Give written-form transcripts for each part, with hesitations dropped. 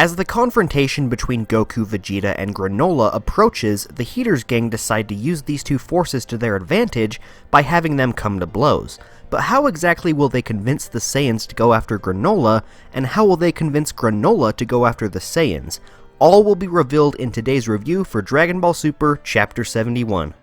As the confrontation between Goku, Vegeta, and Granola approaches, the Heeters gang decide to use these two forces to their advantage by having them come to blows. But how exactly will they convince the Saiyans to go after Granola, and how will they convince Granola to go after the Saiyans? All will be revealed in today's review for Dragon Ball Super Chapter 71.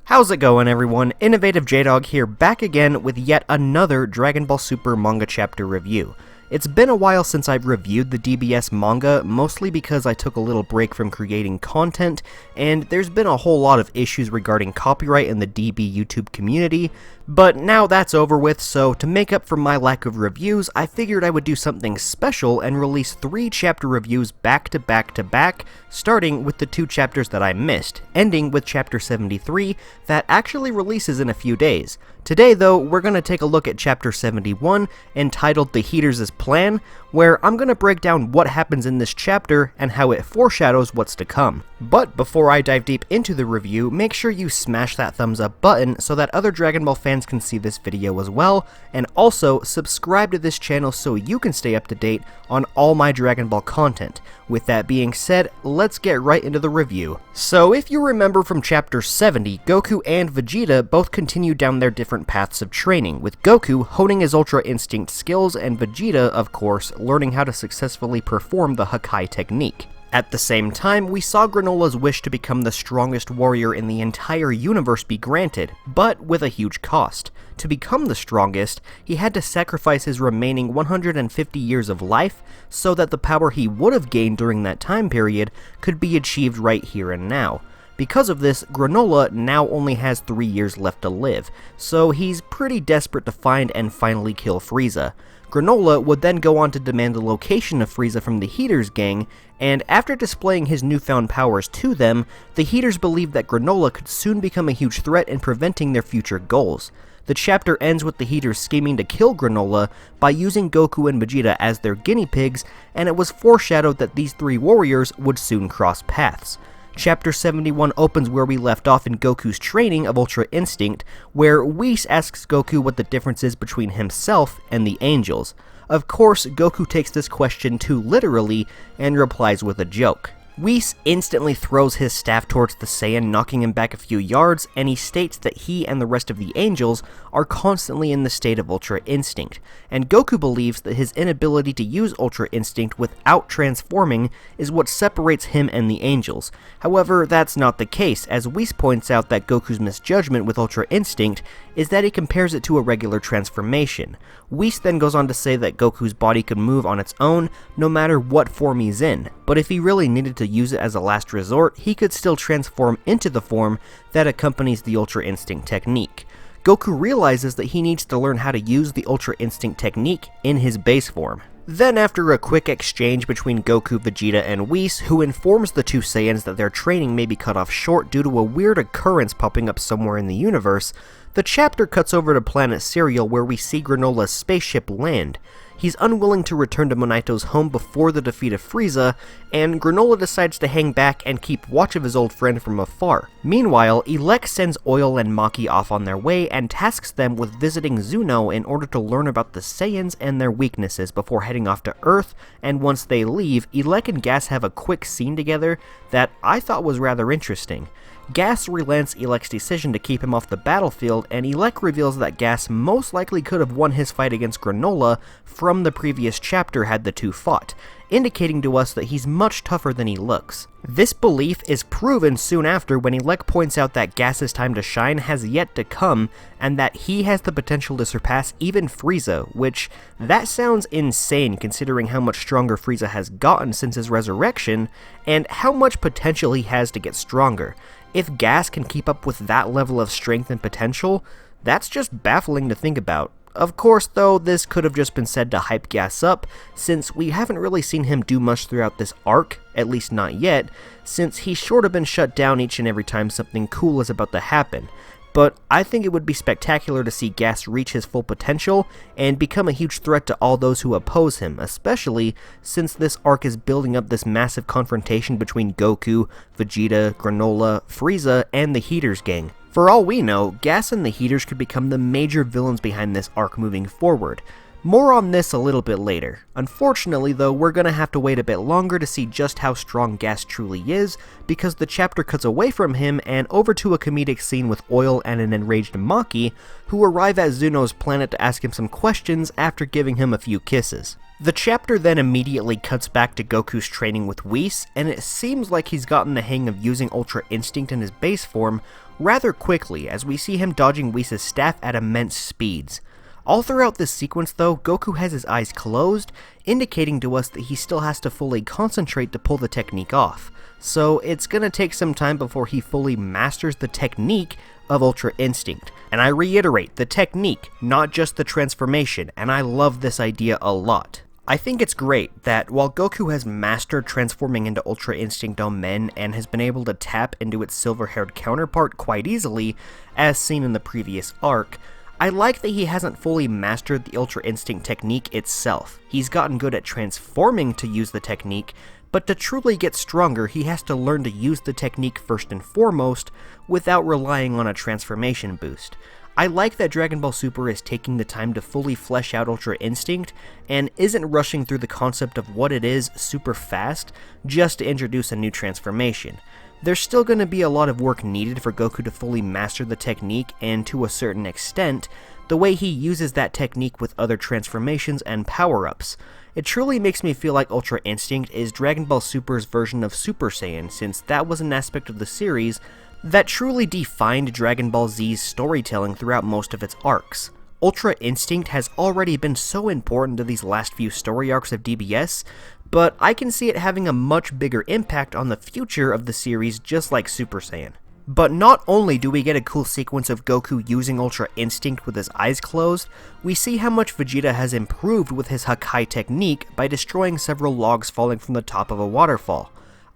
How's it going, everyone? InnovativeJdawg here, back again with yet another Dragon Ball Super manga chapter review. It's been a while since I've reviewed the DBS manga, mostly because I took a little break from creating content, and there's been a whole lot of issues regarding copyright in the DB YouTube community, but now that's over with, so to make up for my lack of reviews, I figured I would do something special and release 3 chapter reviews back to back to back, starting with the 2 chapters that I missed, ending with chapter 73 that actually releases in a few days. Today, though, we're going to take a look at chapter 71, entitled The Heeters' Plan, where I'm going to break down what happens in this chapter and how it foreshadows what's to come. But before I dive deep into the review, make sure you smash that thumbs up button so that other Dragon Ball fans can see this video as well, and also subscribe to this channel so you can stay up to date on all my Dragon Ball content. With that being said, let's get right into the review. So if you remember from chapter 70, Goku and Vegeta both continue down their different paths of training, with Goku honing his Ultra Instinct skills and Vegeta, of course, learning how to successfully perform the Hakai technique. At the same time, we saw Granola's wish to become the strongest warrior in the entire universe be granted, but with a huge cost. To become the strongest, he had to sacrifice his remaining 150 years of life so that the power he would have gained during that time period could be achieved right here and now. Because of this, Granola now only has 3 years left to live, so he's pretty desperate to find and finally kill Frieza. Granola would then go on to demand the location of Frieza from the Heeters gang, and after displaying his newfound powers to them, the Heeters believed that Granola could soon become a huge threat in preventing their future goals. The chapter ends with the Heeters scheming to kill Granola by using Goku and Vegeta as their guinea pigs, and it was foreshadowed that these 3 warriors would soon cross paths. Chapter 71 opens where we left off in Goku's training of Ultra Instinct, where Whis asks Goku what the difference is between himself and the angels. Of course, Goku takes this question too literally and replies with a joke. Whis instantly throws his staff towards the Saiyan, knocking him back a few yards, and he states that he and the rest of the angels are constantly in the state of Ultra Instinct, and Goku believes that his inability to use Ultra Instinct without transforming is what separates him and the angels. However, that's not the case, as Whis points out that Goku's misjudgment with Ultra Instinct is that he compares it to a regular transformation. Whis then goes on to say that Goku's body could move on its own no matter what form he's in, but if he really needed to use it as a last resort, he could still transform into the form that accompanies the Ultra Instinct technique. Goku realizes that he needs to learn how to use the Ultra Instinct technique in his base form. Then, after a quick exchange between Goku, Vegeta, and Whis, who informs the 2 Saiyans that their training may be cut off short due to a weird occurrence popping up somewhere in the universe, the chapter cuts over to planet Cereal, where we see Granola's spaceship land. He's unwilling to return to Monaito's home before the defeat of Frieza, and Granola decides to hang back and keep watch of his old friend from afar. Meanwhile, Elec sends Oil and Maki off on their way and tasks them with visiting Zuno in order to learn about the Saiyans and their weaknesses before heading off to Earth, and once they leave, Elec and Gas have a quick scene together that I thought was rather interesting. Gas relents Elec's decision to keep him off the battlefield, and Elec reveals that Gas most likely could have won his fight against Granola from the previous chapter had the 2 fought, indicating to us that he's much tougher than he looks. This belief is proven soon after when Elec points out that Gas's time to shine has yet to come, and that he has the potential to surpass even Frieza, which, that sounds insane considering how much stronger Frieza has gotten since his resurrection, and how much potential he has to get stronger. If Gas can keep up with that level of strength and potential, that's just baffling to think about. Of course, though, this could have just been said to hype Gas up, since we haven't really seen him do much throughout this arc, at least not yet, since he's sure to been shut down each and every time something cool is about to happen. but I think it would be spectacular to see Gas reach his full potential and become a huge threat to all those who oppose him, especially since this arc is building up this massive confrontation between Goku, Vegeta, Granola, Frieza, and the Heeters gang. For all we know, Gas and the Heeters could become the major villains behind this arc moving forward. More on this a little bit later. Unfortunately though, we're gonna have to wait a bit longer to see just how strong Gas truly is, because the chapter cuts away from him and over to a comedic scene with Oil and an enraged Maki, who arrive at Zuno's planet to ask him some questions after giving him a few kisses. The chapter then immediately cuts back to Goku's training with Whis, and it seems like he's gotten the hang of using Ultra Instinct in his base form rather quickly, as we see him dodging Whis' staff at immense speeds. All throughout this sequence though, Goku has his eyes closed, indicating to us that he still has to fully concentrate to pull the technique off. So it's gonna take some time before he fully masters the technique of Ultra Instinct. And I reiterate, the technique, not just the transformation, and I love this idea a lot. I think it's great that while Goku has mastered transforming into Ultra Instinct on men and has been able to tap into its silver-haired counterpart quite easily, as seen in the previous arc, I like that he hasn't fully mastered the Ultra Instinct technique itself. He's gotten good at transforming to use the technique, but to truly get stronger, he has to learn to use the technique first and foremost, without relying on a transformation boost. I like that Dragon Ball Super is taking the time to fully flesh out Ultra Instinct, and isn't rushing through the concept of what it is super fast, just to introduce a new transformation. There's still going to be a lot of work needed for Goku to fully master the technique, and to a certain extent, the way he uses that technique with other transformations and power-ups. It truly makes me feel like Ultra Instinct is Dragon Ball Super's version of Super Saiyan, since that was an aspect of the series that truly defined Dragon Ball Z's storytelling throughout most of its arcs. Ultra Instinct has already been so important to these last few story arcs of DBS, but I can see it having a much bigger impact on the future of the series, just like Super Saiyan. But not only do we get a cool sequence of Goku using Ultra Instinct with his eyes closed, we see how much Vegeta has improved with his Hakai technique by destroying several logs falling from the top of a waterfall.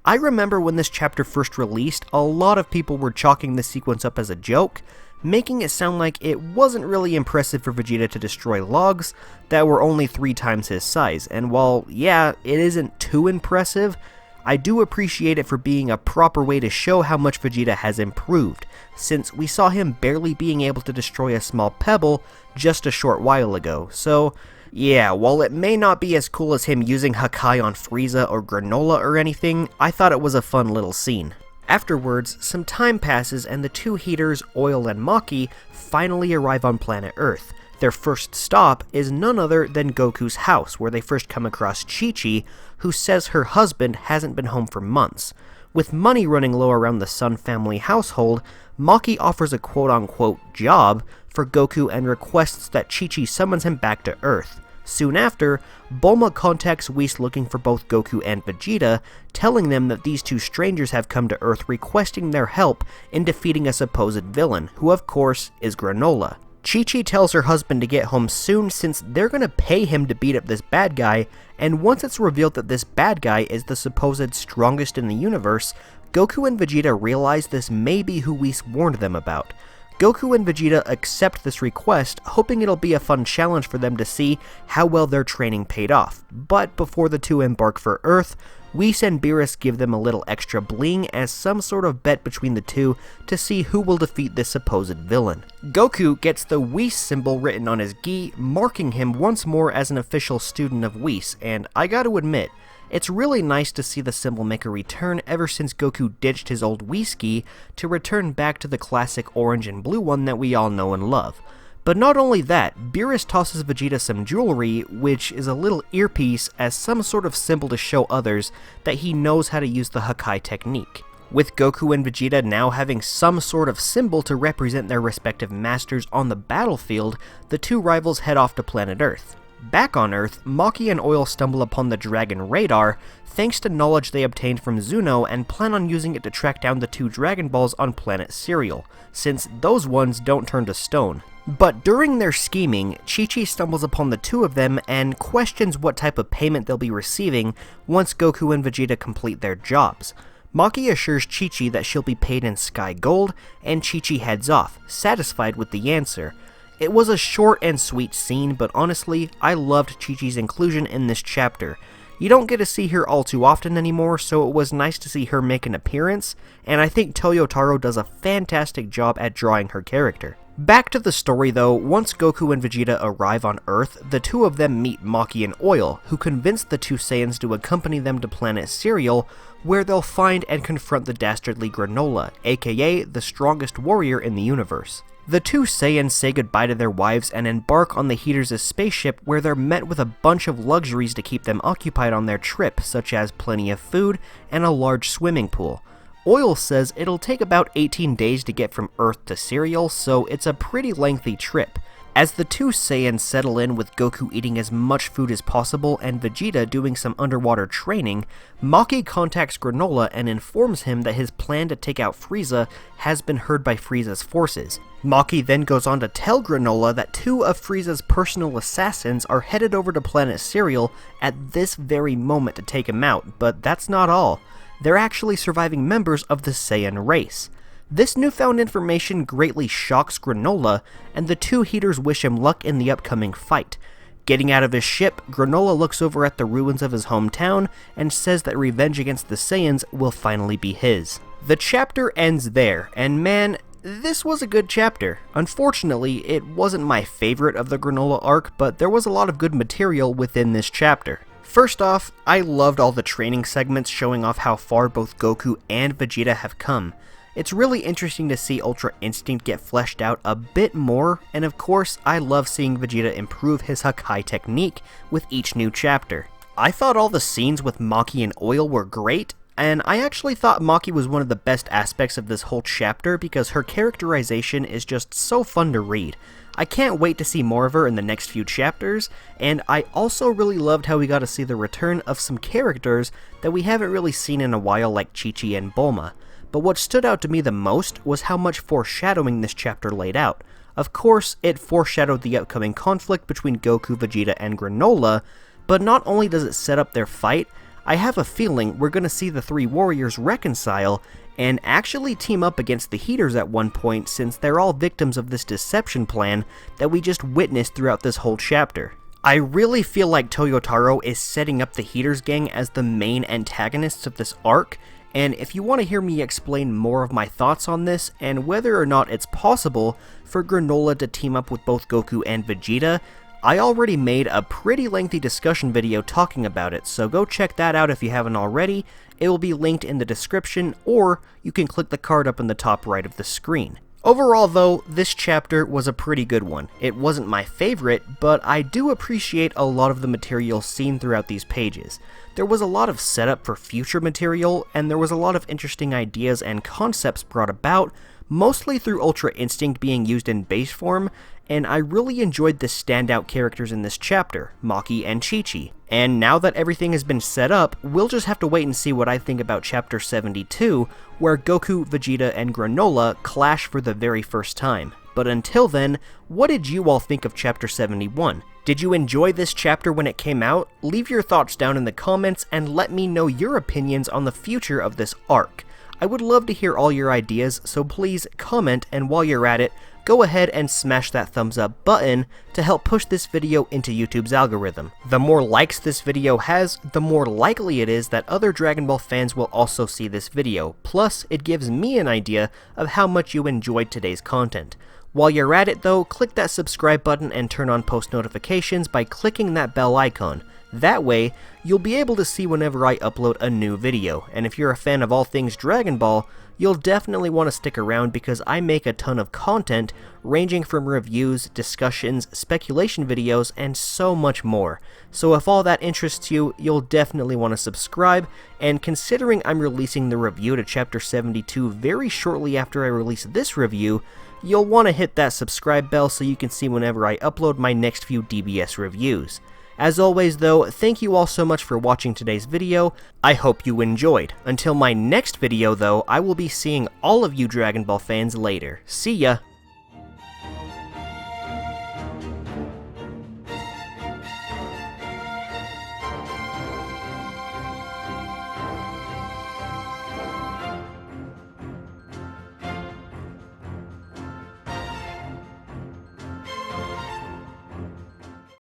I remember when this chapter first released, a lot of people were chalking this sequence up as a joke, making it sound like it wasn't really impressive for Vegeta to destroy logs that were only 3 times his size, and while, yeah, it isn't too impressive, I do appreciate it for being a proper way to show how much Vegeta has improved, since we saw him barely being able to destroy a small pebble just a short while ago. So yeah, while it may not be as cool as him using Hakai on Frieza or Granola or anything, I thought it was a fun little scene. Afterwards, some time passes and the two Heeters, Oil and Maki, finally arrive on planet Earth. Their first stop is none other than Goku's house, where they first come across Chi-Chi, who says her husband hasn't been home for months. With money running low around the Sun family household, Maki offers a quote-unquote job for Goku and requests that Chi-Chi summons him back to Earth. Soon after, Bulma contacts Whis looking for both Goku and Vegeta, telling them that these two strangers have come to Earth requesting their help in defeating a supposed villain, who of course is Granola. Chi-Chi tells her husband to get home soon since they're gonna pay him to beat up this bad guy, and once it's revealed that this bad guy is the supposed strongest in the universe, Goku and Vegeta realize this may be who Whis warned them about. Goku and Vegeta accept this request, hoping it'll be a fun challenge for them to see how well their training paid off. But before the two embark for Earth, Whis and Beerus give them a little extra bling as some sort of bet between the two to see who will defeat this supposed villain. Goku gets the Whis symbol written on his gi, marking him once more as an official student of Whis, and I gotta admit, it's really nice to see the symbol make a return ever since Goku ditched his old Whis gi to return back to the classic orange and blue one that we all know and love. But not only that, Beerus tosses Vegeta some jewelry, which is a little earpiece as some sort of symbol to show others that he knows how to use the Hakai technique. With Goku and Vegeta now having some sort of symbol to represent their respective masters on the battlefield, the two rivals head off to planet Earth. Back on Earth, Maki and Oil stumble upon the Dragon Radar, thanks to knowledge they obtained from Zuno, and plan on using it to track down the two Dragon Balls on planet Cereal, since those ones don't turn to stone. But during their scheming, Chi-Chi stumbles upon the two of them and questions what type of payment they'll be receiving once Goku and Vegeta complete their jobs. Maki assures Chi-Chi that she'll be paid in Sky Gold, and Chi-Chi heads off, satisfied with the answer. It was a short and sweet scene, but honestly, I loved Chi-Chi's inclusion in this chapter. You don't get to see her all too often anymore, so it was nice to see her make an appearance, and I think Toyotaro does a fantastic job at drawing her character. Back to the story though, once Goku and Vegeta arrive on Earth, the two of them meet Maki and Oil, who convince the two Saiyans to accompany them to planet Cereal, where they'll find and confront the dastardly Granola, aka the strongest warrior in the universe. The two Saiyans say goodbye to their wives and embark on the Heeters' spaceship, where they're met with a bunch of luxuries to keep them occupied on their trip, such as plenty of food and a large swimming pool. Oil says it'll take about 18 days to get from Earth to Cereal, so it's a pretty lengthy trip. As the two Saiyans settle in with Goku eating as much food as possible and Vegeta doing some underwater training, Maki contacts Granola and informs him that his plan to take out Frieza has been heard by Frieza's forces. Maki then goes on to tell Granola that two of Frieza's personal assassins are headed over to planet Cereal at this very moment to take him out, but that's not all. They're actually surviving members of the Saiyan race. This newfound information greatly shocks Granola, and the two Heeters wish him luck in the upcoming fight. Getting out of his ship, Granola looks over at the ruins of his hometown and says that revenge against the Saiyans will finally be his. The chapter ends there, and man, this was a good chapter. Unfortunately, it wasn't my favorite of the Granola arc, but there was a lot of good material within this chapter. First off, I loved all the training segments showing off how far both Goku and Vegeta have come. It's really interesting to see Ultra Instinct get fleshed out a bit more, and of course, I love seeing Vegeta improve his Hakai technique with each new chapter. I thought all the scenes with Maki and Oil were great, and I actually thought Maki was one of the best aspects of this whole chapter because her characterization is just so fun to read. I can't wait to see more of her in the next few chapters, and I also really loved how we got to see the return of some characters that we haven't really seen in a while, like Chi-Chi and Bulma. But what stood out to me the most was how much foreshadowing this chapter laid out. Of course, it foreshadowed the upcoming conflict between Goku, Vegeta, and Granola, but not only does it set up their fight, I have a feeling we're going to see the three warriors reconcile and actually team up against the Heeters at one point, since they're all victims of this deception plan that we just witnessed throughout this whole chapter. I really feel like Toyotaro is setting up the Heeters gang as the main antagonists of this arc, and if you want to hear me explain more of my thoughts on this and whether or not it's possible for Granola to team up with both Goku and Vegeta, I already made a pretty lengthy discussion video talking about it, so go check that out if you haven't already. It will be linked in the description, or you can click the card up in the top right of the screen. Overall though, this chapter was a pretty good one. It wasn't my favorite, but I do appreciate a lot of the material seen throughout these pages. There was a lot of setup for future material, and there was a lot of interesting ideas and concepts brought about, mostly through Ultra Instinct being used in base form, and I really enjoyed the standout characters in this chapter, Maki and Chi-Chi. And now that everything has been set up, we'll just have to wait and see what I think about Chapter 72, where Goku, Vegeta, and Granola clash for the very first time. But until then, what did you all think of Chapter 71? Did you enjoy this chapter when it came out? Leave your thoughts down in the comments and let me know your opinions on the future of this arc. I would love to hear all your ideas, so please comment, and while you're at it, go ahead and smash that thumbs up button to help push this video into YouTube's algorithm. The more likes this video has, the more likely it is that other Dragon Ball fans will also see this video, plus it gives me an idea of how much you enjoyed today's content. While you're at it though, click that subscribe button and turn on post notifications by clicking that bell icon. That way, you'll be able to see whenever I upload a new video, and if you're a fan of all things Dragon Ball, you'll definitely want to stick around because I make a ton of content ranging from reviews, discussions, speculation videos, and so much more. So if all that interests you, you'll definitely want to subscribe, and considering I'm releasing the review to Chapter 72 very shortly after I release this review, you'll want to hit that subscribe bell so you can see whenever I upload my next few DBS reviews. As always though, thank you all so much for watching today's video. I hope you enjoyed. Until my next video though, I will be seeing all of you Dragon Ball fans later. See ya!